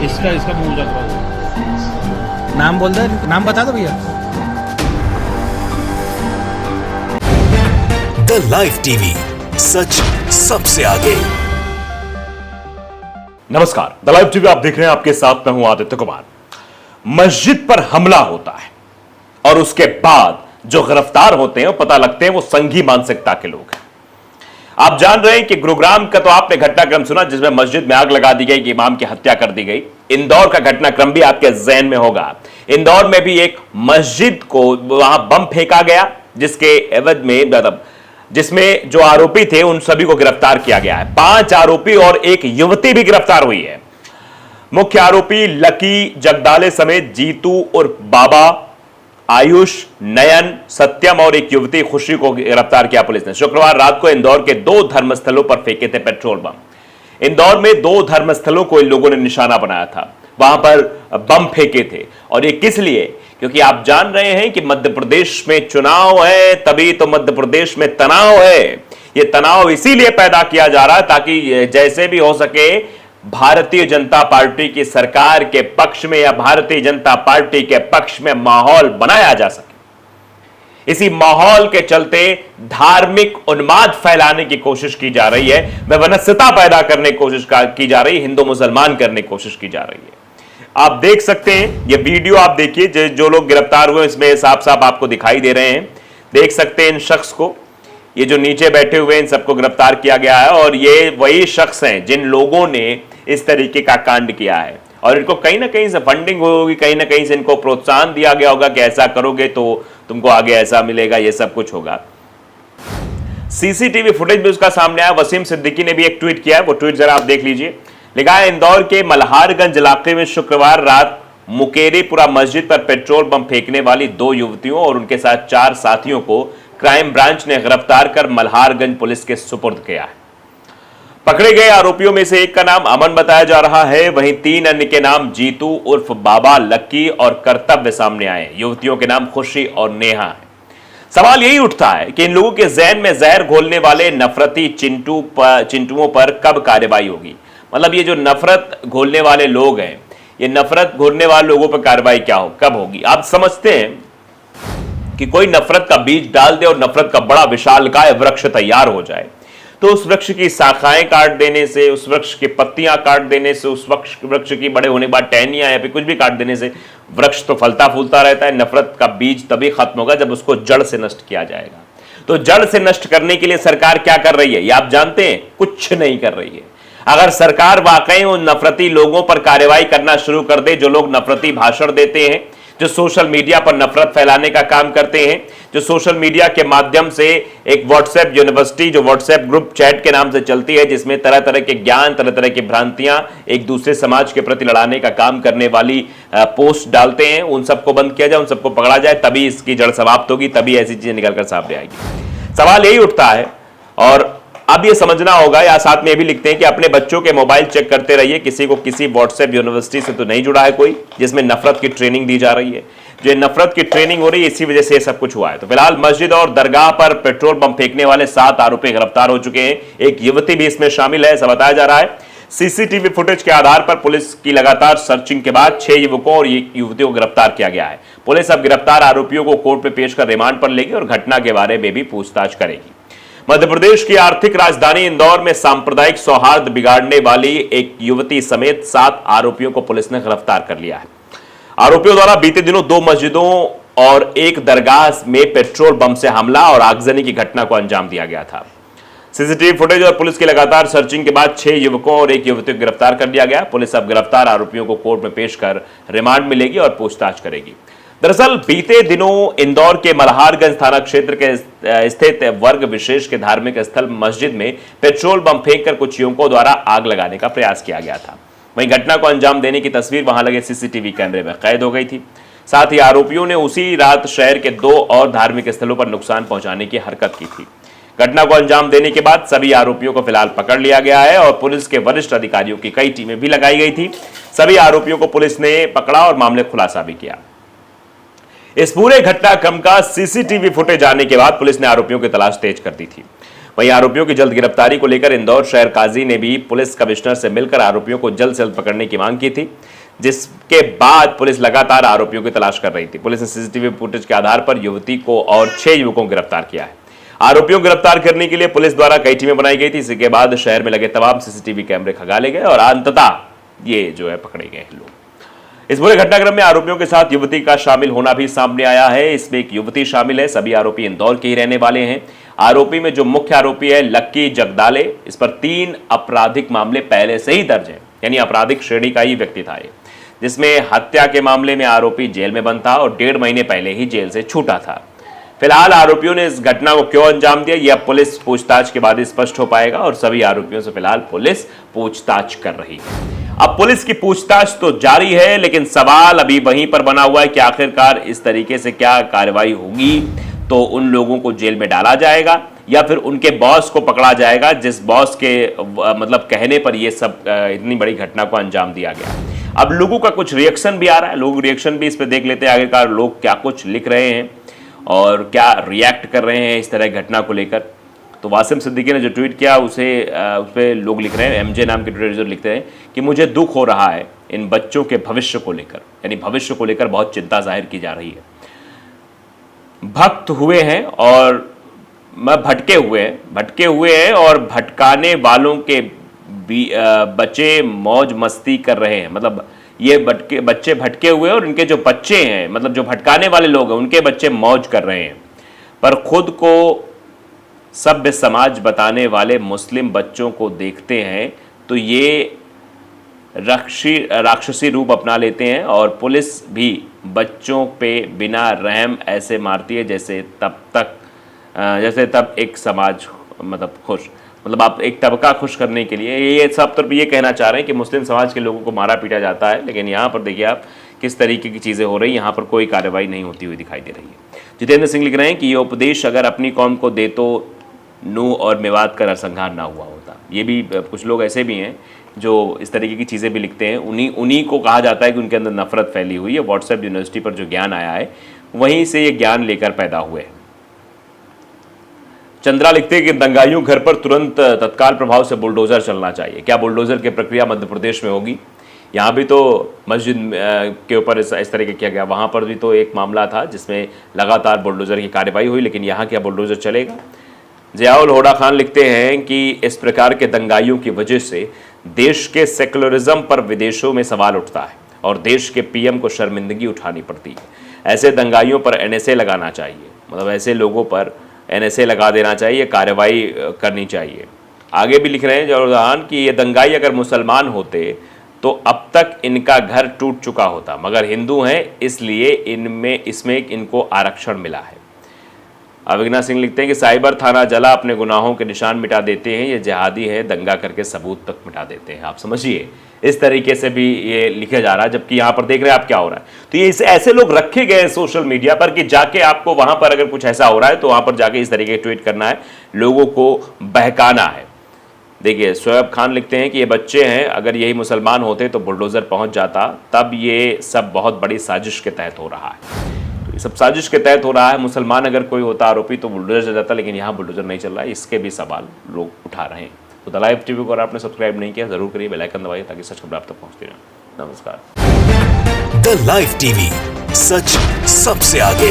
इसका इसका पूजा करो। नाम बोल दे, नाम बता दो भैया। द लाइव टीवी, सच सबसे आगे। नमस्कार, द लाइव टीवी आप देख रहे हैं, आपके साथ मैं हूं आदित्य कुमार। मस्जिद पर हमला होता है और उसके बाद जो गिरफ्तार होते हैं, पता लगते हैं वो संघी मानसिकता के लोग हैं। आप जान रहे हैं कि गुरुग्राम का तो आपने घटनाक्रम सुना, जिसमें मस्जिद में आग लगा दी गई कि इमाम की हत्या कर दी गई। इंदौर का घटनाक्रम भी आपके ज़हन में होगा। इंदौर में भी एक मस्जिद को वहां बम फेंका गया, जिसके एवज में मतलब जिसमें जो आरोपी थे उन सभी को गिरफ्तार किया गया है। 5 आरोपी और एक युवती भी गिरफ्तार हुई है। मुख्य आरोपी लकी जगदाले समेत जीतू और बाबा, आयुष, नयन, सत्यम और एक युवती खुशी को गिरफ्तार किया पुलिस ने। शुक्रवार रात को इंदौर के 2 धर्मस्थलों पर फेंके थे पेट्रोल बम। इंदौर में 2 धर्मस्थलों को इन लोगों ने निशाना बनाया था, वहां पर बम फेंके थे। और ये किस लिए? क्योंकि आप जान रहे हैं कि मध्य प्रदेश में चुनाव है, तभी तो मध्य प्रदेश में तनाव है। ये तनाव इसीलिए पैदा किया जा रहा है ताकि जैसे भी हो सके भारतीय जनता पार्टी की सरकार के पक्ष में या भारतीय जनता पार्टी के पक्ष में माहौल बनाया जा सके। इसी माहौल के चलते धार्मिक उन्माद फैलाने की कोशिश की जा रही है, वैमनस्यता पैदा करने की कोशिश की जा रही है, हिंदू मुसलमान करने की कोशिश की जा रही है। आप देख सकते हैं, ये वीडियो आप देखिए, जो लोग गिरफ्तार हुए इसमें साफ साफ आपको दिखाई दे रहे हैं। देख सकते हैं इन शख्स को, ये जो नीचे बैठे हुए इन सबको गिरफ्तार किया गया है। और ये वही शख्स हैं जिन लोगों ने इस तरीके का कांड किया है। और इनको कहीं ना कहीं से फंडिंग होगी, कहीं ना कहीं से इनको प्रोत्साहन दिया गया होगा कि ऐसा करोगे तो तुमको आगे ऐसा मिलेगा, ये सब कुछ होगा। सीसीटीवी फुटेज भी उसका सामने आया। वसीम सिद्दीकी ने भी एक ट्वीट किया है, वो ट्वीट जरा आप देख लीजिए। लिखा है, इंदौर के मल्हारगंज इलाके में शुक्रवार रात मुकेरीपुरा मस्जिद पर पेट्रोल बम फेंकने वाली 2 युवतियों और उनके साथ 4 साथियों को क्राइम ब्रांच ने गिरफ्तार कर मल्हारगंज पुलिस के सुपुर्द किया है। पकड़े गए आरोपियों में से एक का नाम अमन बताया जा रहा है, वहीं 3 अन्य के नाम जीतू उर्फ बाबा, लक्की और कर्तव्य सामने आए। युवतियों के नाम खुशी और नेहा है। सवाल यही उठता है कि इन लोगों के जहन में जहर घोलने वाले नफरती चिंटुओं पर कब कार्रवाई होगी। मतलब ये जो नफरत घोलने वाले लोग हैं, ये नफरत घोलने वाले लोगों पर कार्रवाई कब होगी? आप समझते हैं कि कोई नफरत का बीज डाल दे और नफरत का बड़ा विशालकाय वृक्ष तैयार हो जाए, तो उस वृक्ष की शाखाएं काट देने से, उस वृक्ष की पत्तियां काट देने से, उस वृक्ष की बड़े होने के बाद टहनियां या फिर कुछ भी काट देने से वृक्ष तो फलता फूलता रहता है। नफरत का बीज तभी खत्म होगा जब उसको जड़ से नष्ट किया जाएगा। तो जड़ से नष्ट करने के लिए सरकार क्या कर रही है, ये आप जानते हैं? कुछ नहीं कर रही है। अगर सरकार वाकई उन नफरती लोगों पर कार्रवाई करना शुरू कर दे, जो लोग नफरती भाषण देते हैं, जो सोशल मीडिया पर नफरत फैलाने का काम करते हैं, जो सोशल मीडिया के माध्यम से एक व्हाट्सएप यूनिवर्सिटी, जो व्हाट्सएप ग्रुप चैट के नाम से चलती है, जिसमें तरह तरह के ज्ञान, तरह तरह की भ्रांतियां एक दूसरे समाज के प्रति लड़ाने का काम करने वाली पोस्ट डालते हैं, उन सबको बंद किया जाए, उन सबको पकड़ा जाए, तभी इसकी जड़ समाप्त होगी, तभी ऐसी चीजें निकलकर सामने आएगी। सवाल यही उठता है। और अब ये समझना होगा, या साथ में ये भी लिखते हैं कि अपने बच्चों के मोबाइल चेक करते रहिए, किसी को किसी व्हाट्सएप यूनिवर्सिटी से तो नहीं जुड़ा है कोई, जिसमें नफरत की ट्रेनिंग दी जा रही है। जो नफरत की ट्रेनिंग हो रही है, इसी वजह से सब कुछ हुआ है। तो फिलहाल मस्जिद और दरगाह पर पेट्रोल बम फेंकने वाले 7 आरोपी गिरफ्तार हो चुके हैं। एक युवती भी इसमें शामिल है, ऐसा बताया जा रहा है। सीसीटीवी फुटेज के आधार पर पुलिस की लगातार सर्चिंग के बाद 6 युवकों और 1 युवती को गिरफ्तार किया गया है। पुलिस अब गिरफ्तार आरोपियों को कोर्ट में पेश कर रिमांड पर लेगी और घटना के बारे में भी पूछताछ करेगी। मध्य प्रदेश की आर्थिक राजधानी इंदौर में सांप्रदायिक सौहार्द बिगाड़ने वाली एक युवती समेत 7 आरोपियों को पुलिस ने गिरफ्तार कर लिया है। आरोपियों द्वारा बीते दिनों 2 मस्जिदों और एक दरगाह में पेट्रोल बम से हमला और आगजनी की घटना को अंजाम दिया गया था। सीसीटीवी फुटेज और पुलिस की लगातार सर्चिंग के बाद 6 युवकों और 1 युवती को गिरफ्तार कर लिया गया। पुलिस अब गिरफ्तार आरोपियों को कोर्ट में पेश कर रिमांड में लेगी और पूछताछ करेगी। दरअसल बीते दिनों इंदौर के मल्हारगंज थाना क्षेत्र के स्थित वर्ग विशेष के धार्मिक स्थल मस्जिद में पेट्रोल बम फेंककर कुछ युवकों द्वारा आग लगाने का प्रयास किया गया था। वहीं घटना को अंजाम देने की तस्वीर वहां लगे सीसीटीवी कैमरे में कैद हो गई थी। साथ ही आरोपियों ने उसी रात शहर के 2 और धार्मिक स्थलों पर नुकसान पहुंचाने की हरकत की थी। घटना को अंजाम देने के बाद सभी आरोपियों को फिलहाल पकड़ लिया गया है और पुलिस के वरिष्ठ अधिकारियों की कई टीमें भी लगाई गई थी। सभी आरोपियों को पुलिस ने पकड़ा और मामले खुलासा भी किया। इस पूरे घटनाक्रम का सीसीटीवी फुटेज आने के बाद पुलिस ने आरोपियों की तलाश तेज कर दी थी। वहीं आरोपियों की जल्द गिरफ्तारी को लेकर इंदौर शहर काजी ने भी पुलिस कमिश्नर से मिलकर आरोपियों को जल्द से जल्द पकड़ने की मांग की थी, जिसके बाद पुलिस लगातार आरोपियों की तलाश कर रही थी। पुलिस ने सीसीटीवी फुटेज के आधार पर युवती को और 6 युवकों को गिरफ्तार किया है। आरोपियों को गिरफ्तार करने के लिए पुलिस द्वारा कई टीमें बनाई गई थी। इसके बाद शहर में लगे तमाम सीसीटीवी कैमरे खंगाले गए और अंततः ये जो है पकड़े गए लोग। इस पूरे घटनाक्रम में आरोपियों के साथ युवती का शामिल होना भी सामने आया है। इसमें एक युवती शामिल है। सभी आरोपी इंदौर के ही रहने वाले हैं। आरोपी में जो मुख्य आरोपी है लक्की जगदाले, इस पर 3 आपराधिक मामले पहले से ही दर्ज हैं, यानी आपराधिक श्रेणी का ही व्यक्ति था ये, जिसमें हत्या के मामले में आरोपी जेल में बंद था और 1.5 महीने पहले ही जेल से छूटा था। फिलहाल आरोपियों ने इस घटना को क्यों अंजाम दिया, यह पुलिस पूछताछ के बाद स्पष्ट हो पाएगा और सभी आरोपियों से फिलहाल पुलिस पूछताछ कर रही है। अब पुलिस की पूछताछ तो जारी है, लेकिन सवाल अभी वहीं पर बना हुआ है कि आखिरकार इस तरीके से क्या कार्रवाई होगी, तो उन लोगों को जेल में डाला जाएगा या फिर उनके बॉस को पकड़ा जाएगा, जिस बॉस के मतलब कहने पर यह सब इतनी बड़ी घटना को अंजाम दिया गया। अब लोगों का कुछ रिएक्शन भी आ रहा है, लोग रिएक्शन भी इस पर देख लेते हैं आखिरकार लोग क्या कुछ लिख रहे हैं और क्या रिएक्ट कर रहे हैं इस तरह घटना को लेकर। तो वासिम सिद्दीकी ने जो ट्वीट किया उस पर लोग लिख रहे हैं, एमजे नाम के ट्विटर यूजर लिखते हैं कि मुझे दुख हो रहा है इन बच्चों के भविष्य को लेकर, यानी भविष्य को लेकर बहुत चिंता जाहिर की जा रही है। भक्त हुए हैं और भटके हुए हैं और भटकाने वालों के बच्चे मौज मस्ती कर रहे हैं। मतलब ये बच्चे भटके हुए और इनके जो बच्चे हैं, मतलब जो भटकाने वाले लोग हैं, उनके बच्चे मौज कर रहे हैं। पर खुद को सभ्य समाज बताने वाले मुस्लिम बच्चों को देखते हैं तो ये राक्षसी रूप अपना लेते हैं और पुलिस भी बच्चों पे बिना रहम ऐसे मारती है जैसे तब एक समाज मतलब खुश, मतलब आप एक तबका खुश करने के लिए ये सब तरफ ये कहना चाह रहे हैं कि मुस्लिम समाज के लोगों को मारा पीटा जाता है। लेकिन यहाँ पर देखिए आप किस तरीके की चीज़ें हो रही, यहाँ पर कोई कार्रवाई नहीं होती हुई दिखाई दे रही है। जितेंद्र सिंह लिख रहे हैं कि ये उपदेश अगर अपनी कौम को दे तो नूह और मेवात का नरसंहार ना हुआ होता। ये भी कुछ लोग ऐसे भी हैं जो इस तरीके की चीज़ें भी लिखते हैं। उन्हीं को कहा जाता है कि उनके अंदर नफरत फैली हुई है। व्हाट्सएप यूनिवर्सिटी पर जो ज्ञान आया है वहीं से ये ज्ञान लेकर पैदा हुए। चंद्रा लिखते हैं कि दंगाइयों घर पर तुरंत तत्काल प्रभाव से बुलडोजर चलना चाहिए। क्या बुलडोजर की प्रक्रिया मध्य प्रदेश में होगी? यहाँ भी तो मस्जिद के ऊपर इस तरीके किया गया, वहाँ पर भी तो एक मामला था जिसमें लगातार बुलडोजर की कार्रवाई हुई, लेकिन यहाँ क्या बुलडोजर चलेगा? जियाउल होड़ा खान लिखते हैं कि इस प्रकार के दंगाइयों की वजह से देश के सेकुलरिज्म पर विदेशों में सवाल उठता है और देश के पीएम को शर्मिंदगी उठानी पड़ती है। ऐसे दंगाइयों पर एनएसए लगाना चाहिए, मतलब ऐसे लोगों पर एनएसए लगा देना चाहिए, कार्रवाई करनी चाहिए। आगे भी लिख रहे हैं जियाउल खान कि ये दंगाई अगर मुसलमान होते तो अब तक इनका घर टूट चुका होता, मगर हिंदू हैं इसलिए इसमें इनको आरक्षण मिला है। अविघ्ना सिंह लिखते हैं कि साइबर थाना जला, अपने गुनाहों के निशान मिटा देते हैं, ये जिहादी है, दंगा करके सबूत तक मिटा देते हैं। आप समझिए इस तरीके से भी ये लिखा जा रहा है, जबकि यहाँ पर देख रहे हैं आप क्या हो रहा है। तो ये ऐसे लोग रखे गए हैं सोशल मीडिया पर कि जाके आपको वहां पर अगर कुछ ऐसा हो रहा है तो वहां पर जाके इस तरीके के ट्वीट करना है, लोगों को बहकाना है। देखिए शोएब खान लिखते हैं कि ये बच्चे हैं, अगर यही मुसलमान होते तो बुलडोजर पहुंच जाता, तब ये सब बहुत बड़ी साजिश के तहत हो रहा है। तो ये सब साजिश के तहत हो रहा है। मुसलमान अगर कोई होता आरोपी तो बुलडोजर चल जाता, लेकिन यहाँ बुलडोजर नहीं चल रहा है, इसके भी सवाल लोग उठा रहे हैं। तो द लाइव टीवी को अगर आपने सब्सक्राइब नहीं किया जरूर करिए, बेल आइकन दबाइए ताकि सच खबर आप तक पहुंचती रहे। नमस्कार। द लाइव टीवी, सच सबसे आगे।